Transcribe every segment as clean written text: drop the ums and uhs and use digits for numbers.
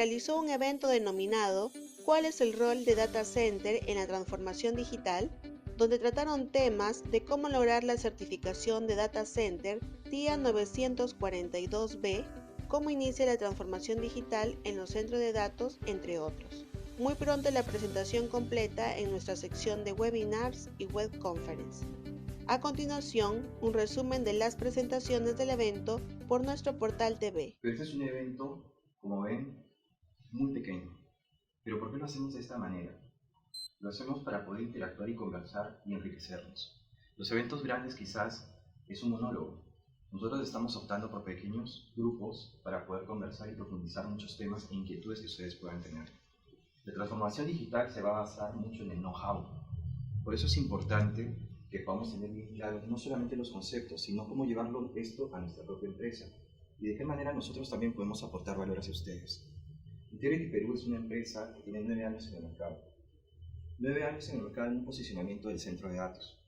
realizó un evento denominado ¿Cuál es el rol de Data Center en la transformación digital?, donde trataron temas de cómo lograr la certificación de Data Center TIA 942B, cómo inicia la transformación digital en los centros de datos, entre otros. Muy pronto la presentación completa en nuestra sección de webinars y web conference. A continuación, un resumen de las presentaciones del evento por nuestro portal TV. Pero este es un evento, como ven, muy pequeño. ¿Pero por qué lo hacemos de esta manera? Lo hacemos para poder interactuar y conversar y enriquecernos. Los eventos grandes quizás es un monólogo. Nosotros estamos optando por pequeños grupos para poder conversar y profundizar muchos temas e inquietudes que ustedes puedan tener. La transformación digital se va a basar mucho en el know-how. Por eso es importante que podamos tener bien claro no solamente los conceptos, sino cómo llevarlo esto a nuestra propia empresa y de qué manera nosotros también podemos aportar valor hacia ustedes. Interity Perú es una empresa que tiene 9 años en el mercado. 9 años en el mercado en un posicionamiento del centro de datos,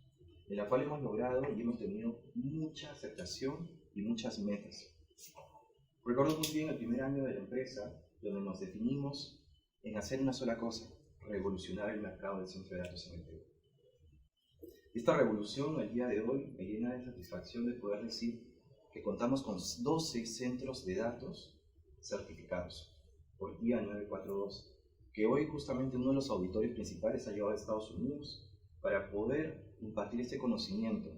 en la cual hemos logrado y hemos tenido mucha aceptación y muchas metas. Recuerdo muy bien el primer año de la empresa, donde nos definimos en hacer una sola cosa: revolucionar el mercado del centro de datos en el Perú. Esta revolución, al día de hoy, me llena de satisfacción de poder decir que contamos con 12 centros de datos certificados por TIA 942, que hoy justamente uno de los auditorios principales ha llegado a Estados Unidos para poder impartir este conocimiento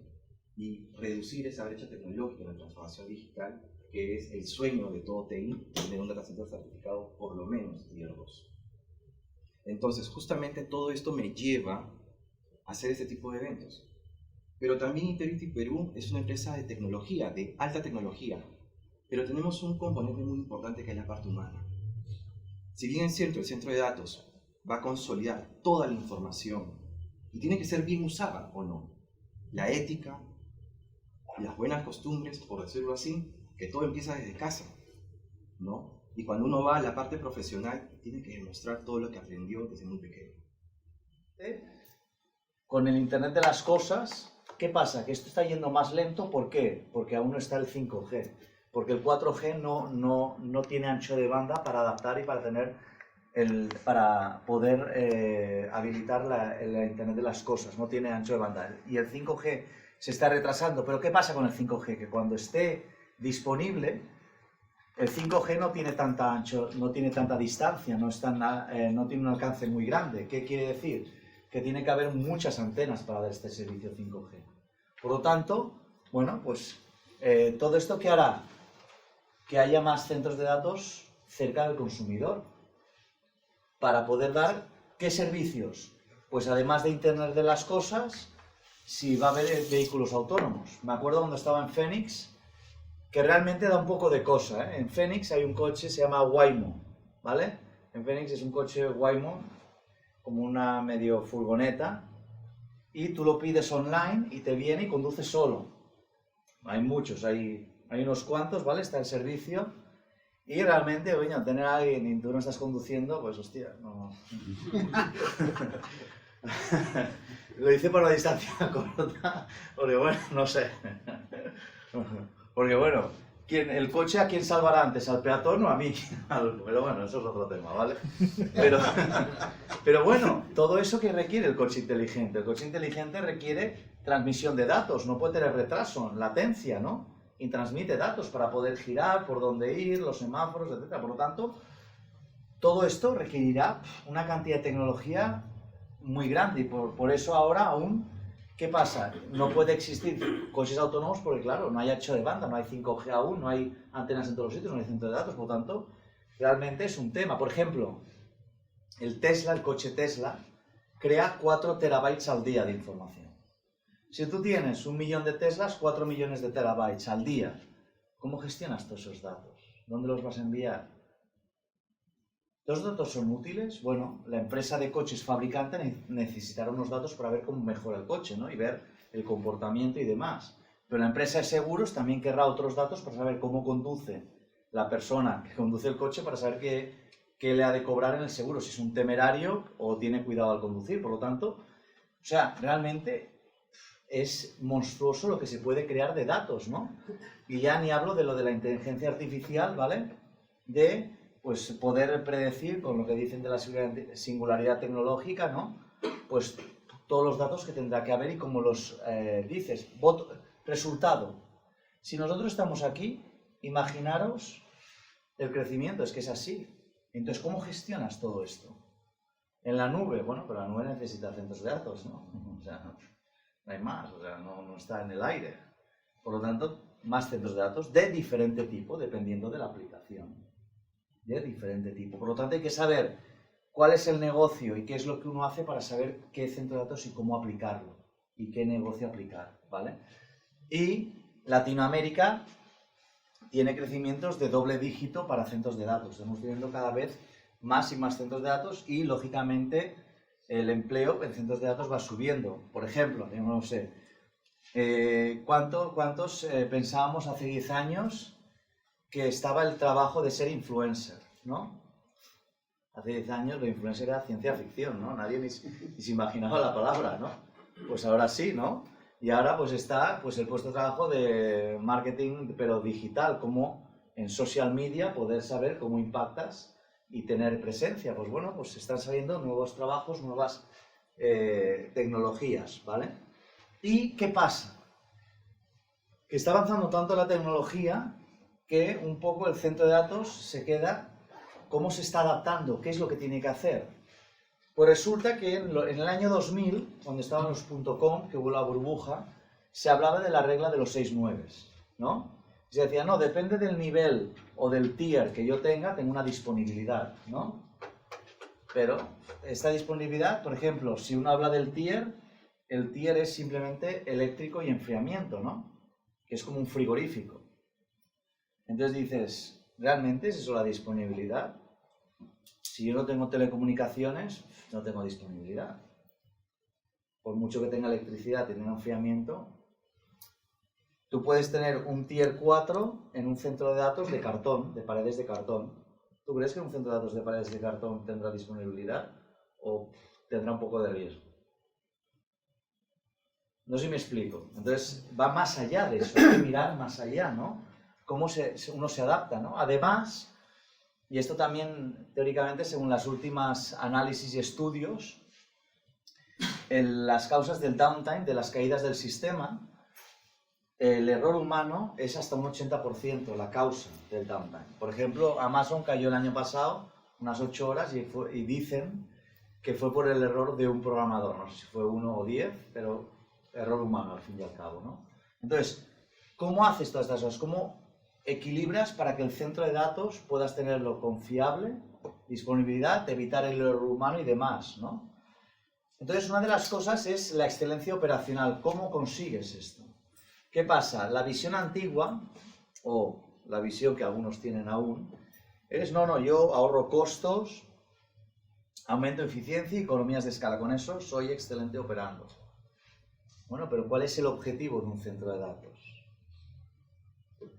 y reducir esa brecha tecnológica en la transformación digital, que es el sueño de todo TI, tener un data center certificado por lo menos Tier 2. Entonces, justamente todo esto me lleva a hacer este tipo de eventos. Pero también Interity Perú es una empresa de tecnología, de alta tecnología, pero tenemos un componente muy importante que es la parte humana. Si bien es cierto, el centro de datos va a consolidar toda la información y tiene que ser bien usada o no, la ética, las buenas costumbres, por decirlo así, que todo empieza desde casa, ¿no? Y cuando uno va a la parte profesional, tiene que demostrar todo lo que aprendió desde muy pequeño. Con el Internet de las cosas, ¿qué pasa? Que esto está yendo más lento. ¿Por qué? Porque aún no está el 5G. Porque el 4G no tiene ancho de banda para adaptar y para poder habilitar la Internet de las cosas. No tiene ancho de banda. Y el 5G se está retrasando. ¿Pero qué pasa con el 5G? Que cuando esté disponible, el 5G no tiene tanta ancho, no tiene tanta distancia, no tiene un alcance muy grande. ¿Qué quiere decir? Que tiene que haber muchas antenas para dar este servicio 5G. Por lo tanto, bueno, pues todo esto ¿qué hará? Que haya más centros de datos cerca del consumidor para poder dar ¿qué servicios? Pues además de Internet de las cosas, si va a haber vehículos autónomos. Me acuerdo cuando estaba en Phoenix, que realmente da un poco de cosa, ¿eh? En Phoenix hay un coche, se llama Waymo, ¿vale? En Phoenix es un coche Waymo, como una medio furgoneta, y tú lo pides online y te viene y conduce solo. Hay muchos, hay unos cuantos, ¿vale? Está el servicio, y realmente, bueno, tener a alguien y tú no estás conduciendo, pues hostia, no. Lo hice por la distancia corta, porque bueno, no sé. Porque bueno, el coche, ¿a quién salvará antes? ¿Al peatón o a mí? Pero bueno, eso es otro tema, ¿vale? Pero bueno, todo eso que requiere el coche inteligente. El coche inteligente requiere transmisión de datos, no puede tener retraso, latencia, ¿no? Y transmite datos para poder girar, por dónde ir, los semáforos, etc. Por lo tanto, todo esto requerirá una cantidad de tecnología muy grande y por eso ahora aún, ¿qué pasa? No puede existir coches autónomos porque, claro, no hay ancho de banda, no hay 5G aún, no hay antenas en todos los sitios, no hay centro de datos, por lo tanto, realmente es un tema. Por ejemplo, el coche Tesla, crea 4 terabytes al día de información. Si tú tienes 1 millón de Teslas, 4 millones de terabytes al día, ¿cómo gestionas todos esos datos? ¿Dónde los vas a enviar? ¿Los datos son útiles? Bueno, la empresa de coches fabricante necesitará unos datos para ver cómo mejora el coche, ¿no? Y ver el comportamiento y demás. Pero la empresa de seguros también querrá otros datos para saber cómo conduce la persona que conduce el coche, para saber qué le ha de cobrar en el seguro, si es un temerario o tiene cuidado al conducir. Por lo tanto, o sea, realmente es monstruoso lo que se puede crear de datos, ¿no? Y ya ni hablo de lo de la inteligencia artificial, ¿vale? pues poder predecir, con lo que dicen de la singularidad tecnológica, ¿no? Pues todos los datos que tendrá que haber y como los dices, resultado. Si nosotros estamos aquí, imaginaros el crecimiento, es que es así. Entonces, ¿cómo gestionas todo esto? En la nube, bueno, pero la nube necesita centros de datos, ¿no? O sea, no hay más, o sea, no está en el aire. Por lo tanto, más centros de datos de diferente tipo, dependiendo de la aplicación. De diferente tipo. Por lo tanto, hay que saber cuál es el negocio y qué es lo que uno hace para saber qué centro de datos y cómo aplicarlo. Y qué negocio aplicar, ¿vale? Y Latinoamérica tiene crecimientos de doble dígito para centros de datos. Estamos teniendo cada vez más y más centros de datos y, lógicamente, el empleo en centros de datos va subiendo. Por ejemplo, yo no sé, ¿cuántos pensábamos hace 10 años que estaba el trabajo de ser influencer, ¿no? Hace 10 años lo influencer era ciencia ficción, ¿no? Nadie ni se imaginaba la palabra, ¿no? Pues ahora sí, ¿no? Y ahora pues está pues, el puesto de trabajo de marketing, pero digital, como en social media poder saber cómo impactas y tener presencia. Pues bueno, pues están saliendo nuevos trabajos, nuevas tecnologías, ¿vale? ¿Y qué pasa? Que está avanzando tanto la tecnología que un poco el centro de datos se queda, ¿cómo se está adaptando? ¿Qué es lo que tiene que hacer? Pues resulta que en el año 2000, cuando estaban los .com, que hubo la burbuja, se hablaba de la regla de los 6 nueves, ¿no? Se decía, no, depende del nivel o del tier que yo tenga, tengo una disponibilidad, ¿no? Pero esta disponibilidad, por ejemplo, si uno habla del tier, el tier es simplemente eléctrico y enfriamiento, ¿no? Que es como un frigorífico. Entonces dices, ¿realmente es eso la disponibilidad? Si yo no tengo telecomunicaciones, no tengo disponibilidad. Por mucho que tenga electricidad y tenga enfriamiento, tú puedes tener un tier 4 en un centro de datos de cartón, de paredes de cartón. ¿Tú crees que un centro de datos de paredes de cartón tendrá disponibilidad o tendrá un poco de riesgo? No sé si me explico. Entonces va más allá de eso, hay que mirar más allá, ¿no? Cómo uno se adapta, ¿no? Además, y esto también teóricamente según las últimas análisis y estudios, las causas del downtime, de las caídas del sistema, el error humano es hasta un 80% la causa del downtime. Por ejemplo, Amazon cayó el año pasado unas 8 horas y dicen que fue por el error de un programador. No sé si fue 1 o 10, pero error humano al fin y al cabo, ¿no? Entonces, ¿cómo haces todas estas cosas? ¿Cómo equilibras para que el centro de datos puedas tenerlo confiable, disponibilidad, evitar el error humano y demás, ¿no? Entonces, una de las cosas es la excelencia operacional. ¿Cómo consigues esto? ¿Qué pasa? La visión antigua, o la visión que algunos tienen aún, es, no, yo ahorro costos, aumento eficiencia y economías de escala. Con eso soy excelente operando. Bueno, pero ¿cuál es el objetivo de un centro de datos?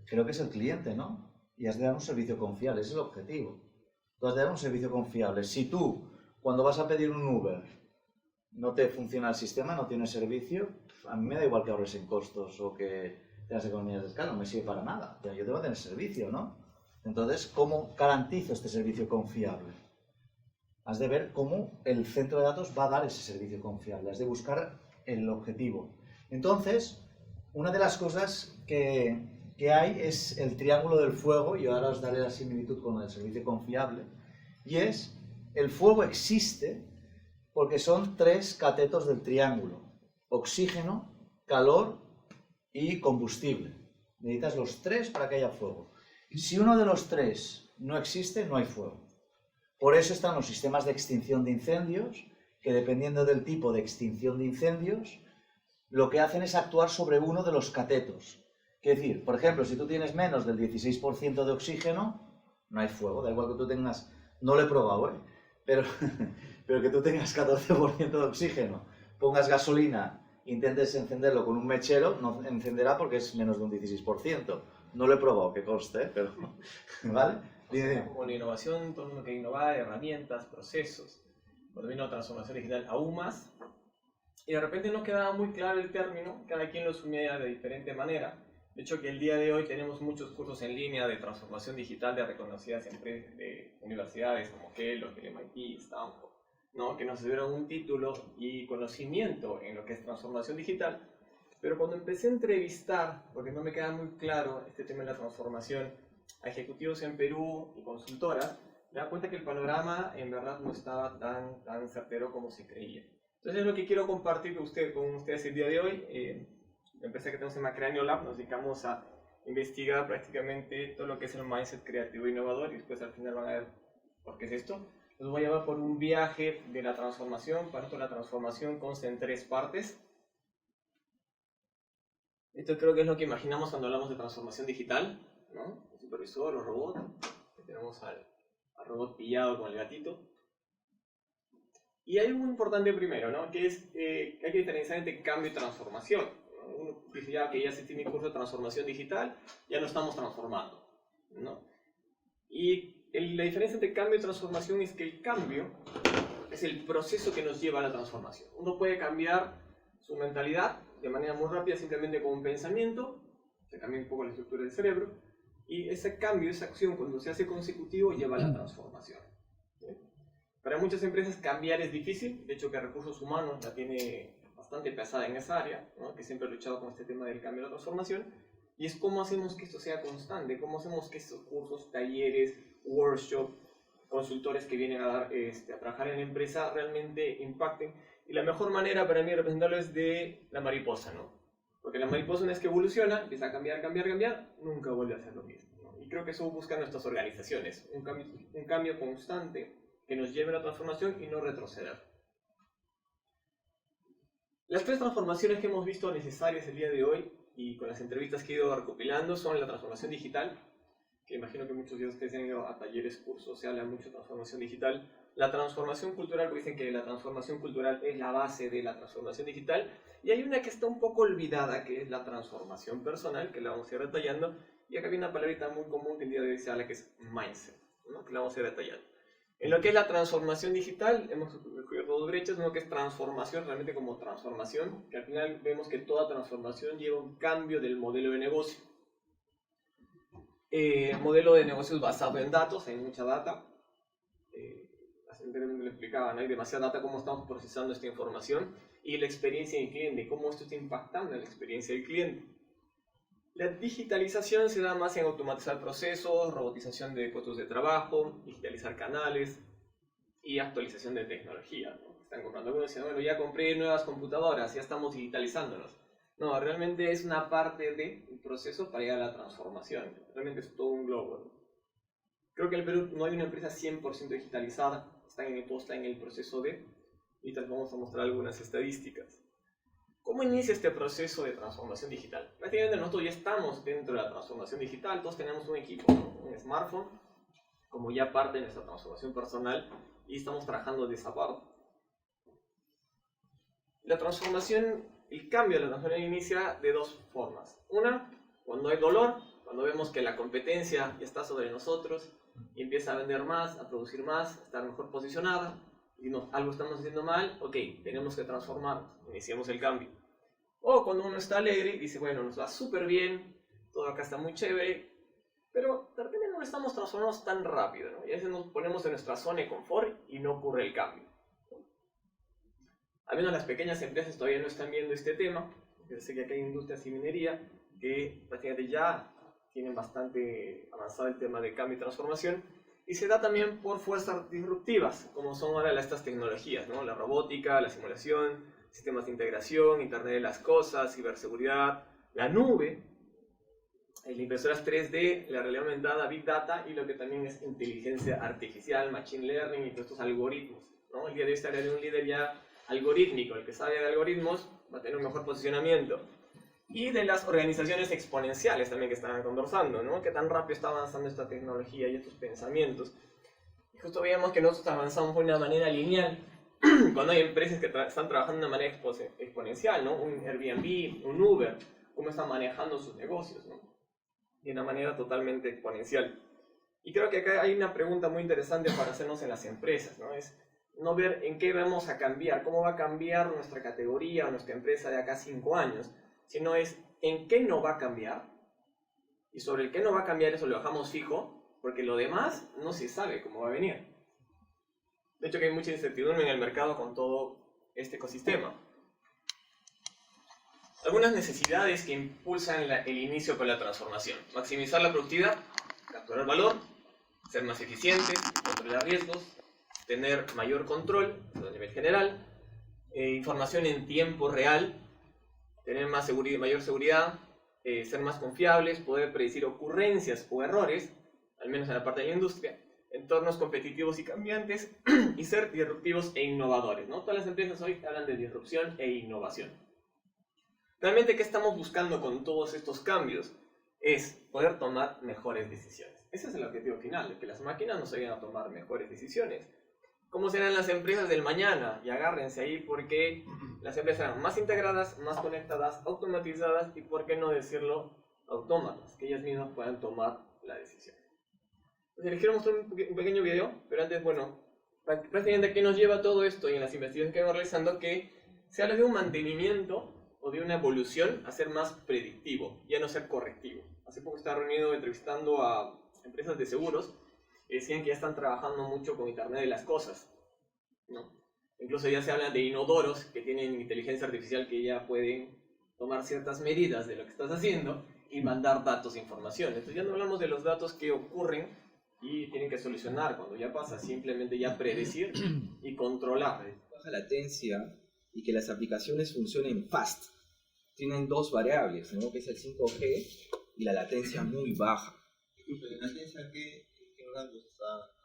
Creo que es el cliente, ¿no? Y has de dar un servicio confiable, ese es el objetivo. Tú has de dar un servicio confiable. Si tú, cuando vas a pedir un Uber, no te funciona el sistema, no tienes servicio, a mí me da igual que ahorres en costos o que tengas economías de escala, no me sirve para nada. Yo tengo que tener servicio, ¿no? Entonces, ¿cómo garantizo este servicio confiable? Has de ver cómo el centro de datos va a dar ese servicio confiable, has de buscar el objetivo. Entonces, una de las cosas que hay es el triángulo del fuego, y ahora os daré la similitud con el servicio confiable, y es, el fuego existe porque son 3 catetos del triángulo: oxígeno, calor y combustible. Necesitas los 3 para que haya fuego. Si uno de los 3 no existe, no hay fuego. Por eso están los sistemas de extinción de incendios, que dependiendo del tipo de extinción de incendios, lo que hacen es actuar sobre uno de los catetos. Es decir, por ejemplo, si tú tienes menos del 16% de oxígeno, no hay fuego, da igual que tú tengas, no lo he probado, pero que tú tengas 14% de oxígeno, pongas gasolina, intentes encenderlo con un mechero, no encenderá porque es menos de un 16%. No lo he probado, que conste, pero... ¿Vale? O sea, como la innovación, todo el mundo quiere innovar, herramientas, procesos. Cuando vino la transformación digital, aún más. Y de repente no quedaba muy claro el término, cada quien lo asumía de diferente manera. De hecho, que el día de hoy tenemos muchos cursos en línea de transformación digital de reconocidas empresas, de universidades como Kellogg, el MIT, Stanford, ¿no? Que nos dieron un título y conocimiento en lo que es transformación digital. Pero cuando empecé a entrevistar, porque no me queda muy claro este tema de la transformación, a ejecutivos en Perú y consultoras, me da cuenta que el panorama en verdad no estaba tan certero como se creía. Entonces, lo que quiero compartir con ustedes el día de hoy, la empresa que tenemos en Macráneo Lab, nos dedicamos a investigar prácticamente todo lo que es el mindset creativo e innovador, y después al final van a ver por qué es esto. Los voy a llevar por un viaje de la transformación. Para nosotros la transformación consta en 3 partes. Esto creo que es lo que imaginamos cuando hablamos de transformación digital, ¿no? El supervisor o robot. Tenemos al robot pillado con el gatito. Y hay algo importante primero, ¿no? Que es que hay que diferenciar entre cambio y transformación. Uno dice ya que ya se tiene curso de transformación digital, ya no estamos transformando, ¿no? Y la diferencia entre cambio y transformación es que el cambio es el proceso que nos lleva a la transformación. Uno puede cambiar su mentalidad de manera muy rápida simplemente con un pensamiento, se cambia un poco la estructura del cerebro, y ese cambio, esa acción, cuando se hace consecutivo, lleva a la transformación. ¿Sí? Para muchas empresas cambiar es difícil, de hecho que Recursos Humanos la tiene bastante pesada en esa área, ¿no? Que siempre ha luchado con este tema del cambio y la transformación, y es cómo hacemos que esto sea constante, cómo hacemos que estos cursos, talleres, workshops, consultores que vienen a trabajar en la empresa realmente impacten. Y la mejor manera para mí de representarlo es de la mariposa, ¿no? Porque la mariposa, una vez que evoluciona, empieza a cambiar, nunca vuelve a ser lo mismo, ¿no? Y creo que eso buscan nuestras organizaciones, un cambio constante que nos lleve a la transformación y no retroceder. Las 3 transformaciones que hemos visto necesarias el día de hoy y con las entrevistas que he ido recopilando son la transformación digital, que imagino que muchos de ustedes han ido a talleres, cursos, se habla mucho de transformación digital. La transformación cultural, porque dicen que la transformación cultural es la base de la transformación digital. Y hay una que está un poco olvidada, que es la transformación personal, que la vamos a ir detallando. Y acá viene una palabrita muy común que el día de hoy se habla, que es mindset, ¿no? Que la vamos a ir detallando. En lo que es la transformación digital, hemos descubierto 2 brechas. Uno que es transformación, realmente como transformación, que al final vemos que toda transformación lleva un cambio del modelo de negocio. Modelo de negocios basado en datos, hay mucha data. Anteriormente lo explicaba, ¿no? Hay demasiada data, cómo estamos procesando esta información, y la experiencia del cliente, cómo esto está impactando en la experiencia del cliente. La digitalización se da más en automatizar procesos, robotización de puestos de trabajo, digitalizar canales y actualización de tecnología, ¿no? Están comprando algunos y dicen, bueno, ya compré nuevas computadoras, ya estamos digitalizándonos. No, realmente es una parte del proceso para llegar a la transformación. Realmente es todo un globo, ¿no? Creo que en el Perú no hay una empresa 100% digitalizada, está en el proceso de, y tal vamos a mostrar algunas estadísticas. ¿Cómo inicia este proceso de transformación digital? Prácticamente nosotros ya estamos dentro de la transformación digital, todos tenemos un equipo, ¿no? Un smartphone, como ya parte de nuestra transformación personal, y estamos trabajando de esa parte. La transformación, el cambio de la transformación inicia de 2 formas. Una, cuando hay dolor, cuando vemos que la competencia ya está sobre nosotros y empieza a vender más, a producir más, a estar mejor posicionada, y algo estamos haciendo mal, ok, tenemos que transformarnos, iniciamos el cambio. O cuando uno está alegre y dice, bueno, nos va súper bien, todo acá está muy chévere, pero de repente no estamos transformando tan rápido, ¿no? Y a veces nos ponemos en nuestra zona de confort y no ocurre el cambio. Al menos las pequeñas empresas todavía no están viendo este tema. Yo sé que acá hay industrias y minería que prácticamente ya tienen bastante avanzado el tema de cambio y transformación, y se da también por fuerzas disruptivas, como son ahora estas tecnologías, ¿no? La robótica, la simulación, sistemas de integración, Internet de las cosas, ciberseguridad, la nube, las impresoras 3D, la realidad aumentada, Big Data, y lo que también es inteligencia artificial, Machine Learning y todos estos algoritmos, ¿no? El día de hoy estaría de un líder ya algorítmico, el que sabe de algoritmos va a tener un mejor posicionamiento. Y de las organizaciones exponenciales también que están conversando, ¿no? Qué tan rápido está avanzando esta tecnología y estos pensamientos. Y justo veíamos que nosotros avanzamos de una manera lineal, cuando hay empresas que están trabajando de una manera exponencial, ¿no? Un Airbnb, un Uber, cómo están manejando sus negocios, ¿no? De una manera totalmente exponencial. Y creo que acá hay una pregunta muy interesante para hacernos en las empresas, ¿no? Es no ver en qué vamos a cambiar, cómo va a cambiar nuestra categoría o nuestra empresa de acá a 5 años, sino es en qué no va a cambiar Y sobre el que no va a cambiar, eso lo dejamos fijo, porque lo demás no se sabe cómo va a venir. De hecho, que hay mucha incertidumbre en el mercado con todo este ecosistema. Algunas necesidades que impulsan el inicio con la transformación. Maximizar la productividad, capturar valor, ser más eficiente, controlar riesgos, tener mayor control a nivel general, información en tiempo real, tener mayor seguridad, ser más confiables, poder predecir ocurrencias o errores, al menos en la parte de la industria, entornos competitivos y cambiantes, y ser disruptivos e innovadores, ¿no? Todas las empresas hoy hablan de disrupción e innovación. Realmente, ¿qué estamos buscando con todos estos cambios? Es poder tomar mejores decisiones. Ese es el objetivo final, que las máquinas nos ayuden a tomar mejores decisiones. ¿Cómo serán las empresas del mañana? Y agárrense ahí porque las empresas serán más integradas, más conectadas, automatizadas y, por qué no decirlo, autómatas, que ellas mismas puedan tomar la decisión. Entonces les quiero mostrar un pequeño video, pero antes, bueno, prácticamente a qué nos lleva todo esto y en las investigaciones que vamos realizando, que se habla de un mantenimiento o de una evolución a ser más predictivo, ya no ser correctivo. Hace poco estaba reunido entrevistando a empresas de seguros que decían que ya están trabajando mucho con Internet de las cosas, ¿no? Incluso ya se habla de inodoros que tienen inteligencia artificial que ya pueden tomar ciertas medidas de lo que estás haciendo y mandar datos e información. Entonces ya no hablamos de los datos que ocurren y tienen que solucionar cuando ya pasa, simplemente ya predecir y controlar. Baja latencia y que las aplicaciones funcionen fast. Tienen dos variables, ¿no? Que es el 5G y la latencia muy baja. Disculpe, ¿la latencia qué rango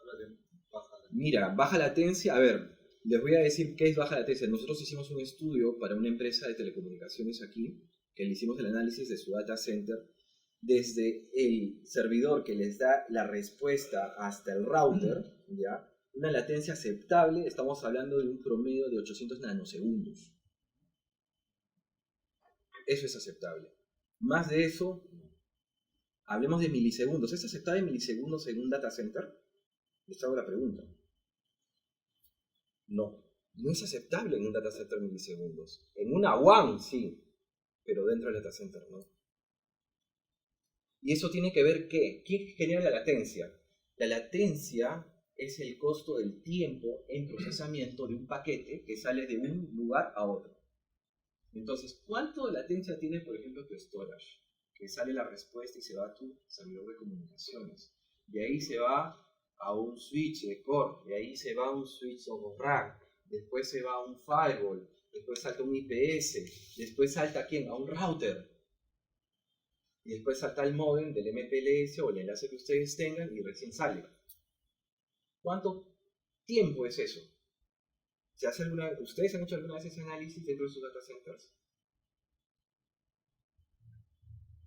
habla de baja latencia? Mira, baja latencia, a ver, les voy a decir qué es baja latencia. Nosotros hicimos un estudio para una empresa de telecomunicaciones aquí, que le hicimos el análisis de su data center, desde el servidor que les da la respuesta hasta el router, ¿ya? Una latencia aceptable, estamos hablando de un promedio de 800 nanosegundos. Eso es aceptable. Más de eso, hablemos de milisegundos. ¿Es aceptable milisegundos en un data center? Les hago la pregunta. No, no es aceptable en un data center milisegundos. En una WAN sí, pero dentro del data center no. Y eso tiene que ver ¿qué? ¿Quién genera la latencia? La latencia es el costo del tiempo en procesamiento de un paquete que sale de un lugar a otro. Entonces, ¿cuánto de latencia tiene, por ejemplo, tu storage? Que sale la respuesta y se va a tu servidor de comunicaciones. De ahí se va a un switch de core, de ahí se va a un switch of rack, después se va a un firewall, después salta un IPS, después salta ¿a quién? A un router. Y después salta el módem del MPLS o el enlace que ustedes tengan y recién sale. ¿Cuánto tiempo es eso? ¿Ustedes han hecho alguna vez ese análisis dentro de sus data centers?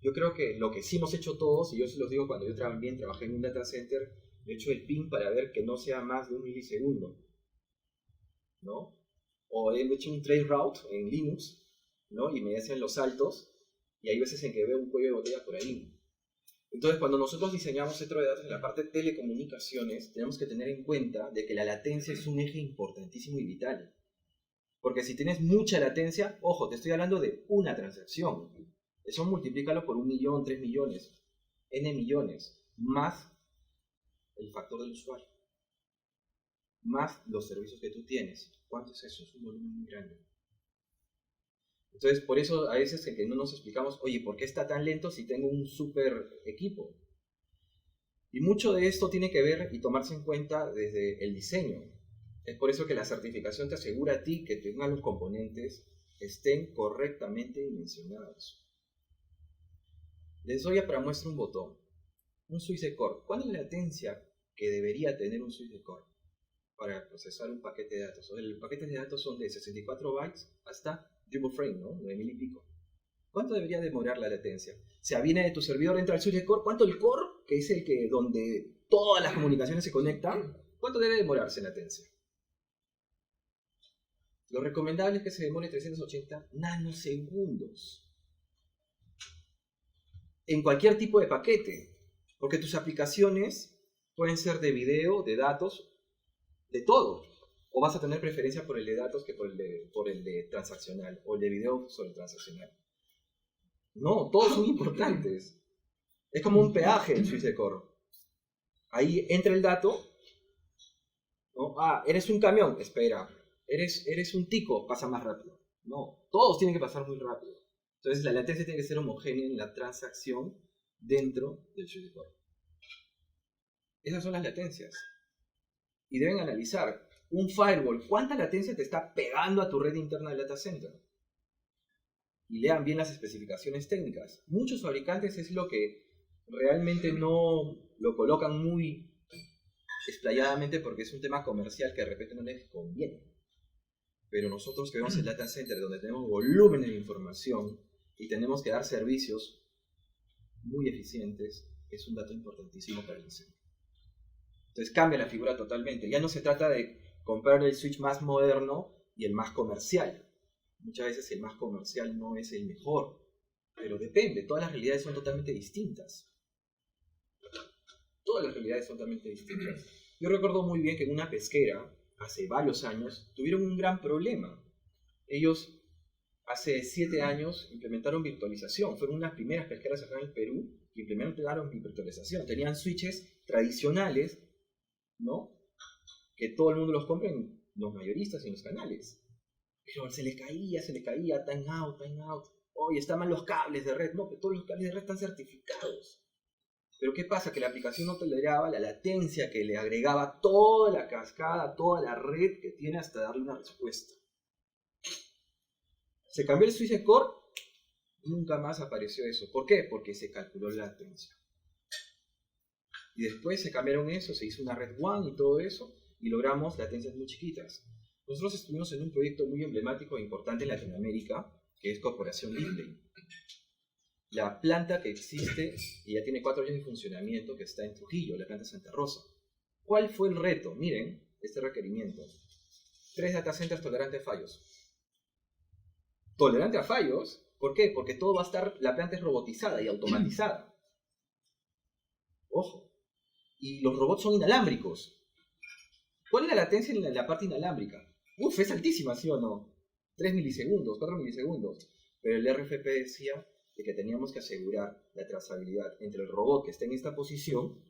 Yo creo que lo que sí hemos hecho todos, y yo se los digo cuando yo trabajé en un data center, he hecho el ping para ver que no sea más de un milisegundo, ¿no? O he hecho un trace route en Linux, ¿no? Y me hacen los saltos, y hay veces en que veo un cuello de botella por ahí. Entonces, cuando nosotros diseñamos centro de datos en la parte de telecomunicaciones, tenemos que tener en cuenta de que la latencia es un eje importantísimo y vital. Porque si tienes mucha latencia, ojo, te estoy hablando de una transacción. Eso multiplícalo por 1 millón, 3 millones, n millones, más el factor del usuario, más los servicios que tú tienes. ¿Cuánto es eso? Es un volumen muy grande. Entonces, por eso a veces en que no nos explicamos, oye, ¿por qué está tan lento si tengo un súper equipo? Y mucho de esto tiene que ver y tomarse en cuenta desde el diseño. Es por eso que la certificación te asegura a ti que tengan los componentes estén correctamente dimensionados. Les doy para muestra un botón. Un switch de core. ¿Cuál es la latencia que debería tener un switch de core para procesar un paquete de datos? El paquete de datos son de 64 bytes hasta triple frame, ¿no? 9000 y pico. ¿Cuánto debería demorar la latencia? O sea, viene de tu servidor, entra al switch de core. ¿Cuánto el core, que es el que donde todas las comunicaciones se conectan, cuánto debe demorarse la latencia? Lo recomendable es que se demore 380 nanosegundos. En cualquier tipo de paquete. Porque tus aplicaciones pueden ser de video, de datos, de todo. O vas a tener preferencia por el de datos que por el de transaccional. O el de video sobre el transaccional. No, todos son importantes. Es como un peaje el switch de core. Ahí entra el dato, ¿no? Ah, eres un camión, espera. Eres un tico, pasa más rápido. No, todos tienen que pasar muy rápido. Entonces la latencia tiene que ser homogénea en la transacción dentro del switch de core. Esas son las latencias. Y deben analizar un firewall, ¿cuánta latencia te está pegando a tu red interna del data center? Y lean bien las especificaciones técnicas. Muchos fabricantes es lo que realmente no lo colocan muy explayadamente porque es un tema comercial que de repente no les conviene. Pero nosotros que vemos el data center donde tenemos volumen de información y tenemos que dar servicios muy eficientes, es un dato importantísimo para el diseño. Entonces cambia la figura totalmente. Ya no se trata de comprar el switch más moderno y el más comercial. Muchas veces el más comercial no es el mejor, pero depende, todas las realidades son totalmente distintas. Todas las realidades son totalmente distintas. Yo recuerdo muy bien que en una pesquera, hace varios años, tuvieron un gran problema. Ellos, hace 7 años, implementaron virtualización. Fueron unas primeras pesqueras acá en el Perú que implementaron virtualización. Tenían switches tradicionales, ¿no? Que todo el mundo los compra en los mayoristas y en los canales. Pero se les caía, time out. Oye, están mal los cables de red. No, pero todos los cables de red están certificados. Pero ¿qué pasa? Que la aplicación no toleraba la latencia que le agregaba toda la cascada, toda la red que tiene hasta darle una respuesta. Se cambió el switch de core, nunca más apareció eso. ¿Por qué? Porque se calculó la latencia. Y después se cambiaron eso, se hizo una red WAN y todo eso, y logramos latencias muy chiquitas. Nosotros estuvimos en un proyecto muy emblemático e importante en Latinoamérica, que es Corporación Lindley. La planta que existe, y ya tiene 4 años de funcionamiento, que está en Trujillo, la planta Santa Rosa. ¿Cuál fue el reto? Miren, este requerimiento. 3 data centers tolerantes a fallos. ¿Tolerante a fallos? ¿Por qué? Porque todo va a estar, la planta es robotizada y automatizada. Ojo. Y los robots son inalámbricos. ¿Cuál es la latencia en la parte inalámbrica? Uf, es altísima, ¿sí o no? 3 milisegundos, 4 milisegundos. Pero el RFP decía de que teníamos que asegurar la trazabilidad entre el robot que está en esta posición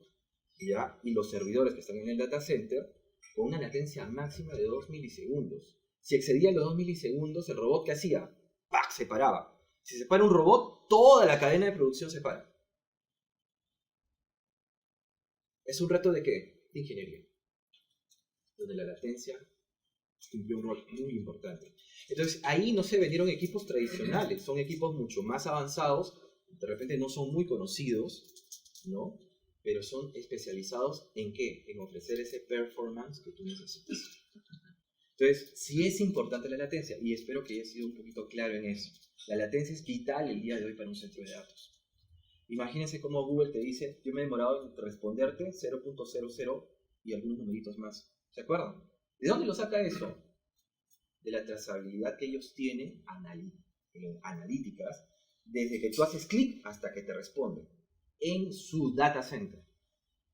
y los servidores que están en el data center con una latencia máxima de 2 milisegundos. Si excedía los 2 milisegundos, el robot, ¿qué hacía? ¡Pac! Se paraba. Si se para un robot, toda la cadena de producción se para. ¿Es un reto de qué? De ingeniería. Donde la latencia cumplió un rol muy importante. Entonces, ahí no se vendieron equipos tradicionales, son equipos mucho más avanzados, de repente no son muy conocidos, ¿no? Pero son especializados ¿en qué? En ofrecer ese performance que tú necesitas. Entonces, sí es importante la latencia, y espero que haya sido un poquito claro en eso. La latencia es vital el día de hoy para un centro de datos. Imagínense cómo Google te dice, yo me he demorado en responderte 0.00 y algunos numeritos más. ¿Se acuerdan? ¿De dónde lo saca eso? De la trazabilidad que ellos tienen analíticas, desde que tú haces clic hasta que te responde, en su data center,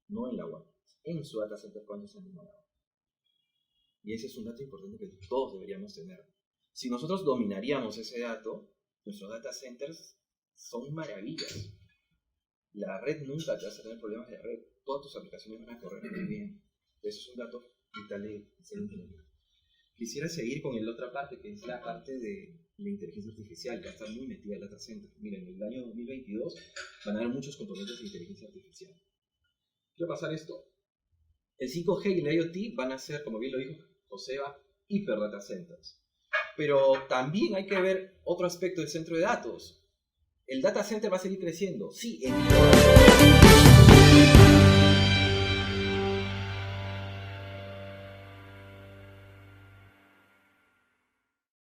no en la web, en su data center cuando se han demorado. Y ese es un dato importante que todos deberíamos tener. Si nosotros dominaríamos ese dato, nuestros data centers son maravillas. La red nunca te va a tener problemas de red, todas tus aplicaciones van a correr muy bien. Eso es un dato vital de ser ingeniería. Quisiera seguir con la otra parte, que es la parte de la inteligencia artificial, que va a estar muy metida en el data center. Miren, en el año 2022 van a haber muchos componentes de inteligencia artificial. ¿Qué va a pasar esto? El 5G y el IoT van a ser, como bien lo dijo Joseba, hiper data centers. Pero también hay que ver otro aspecto del centro de datos. El data center va a seguir creciendo, sí, en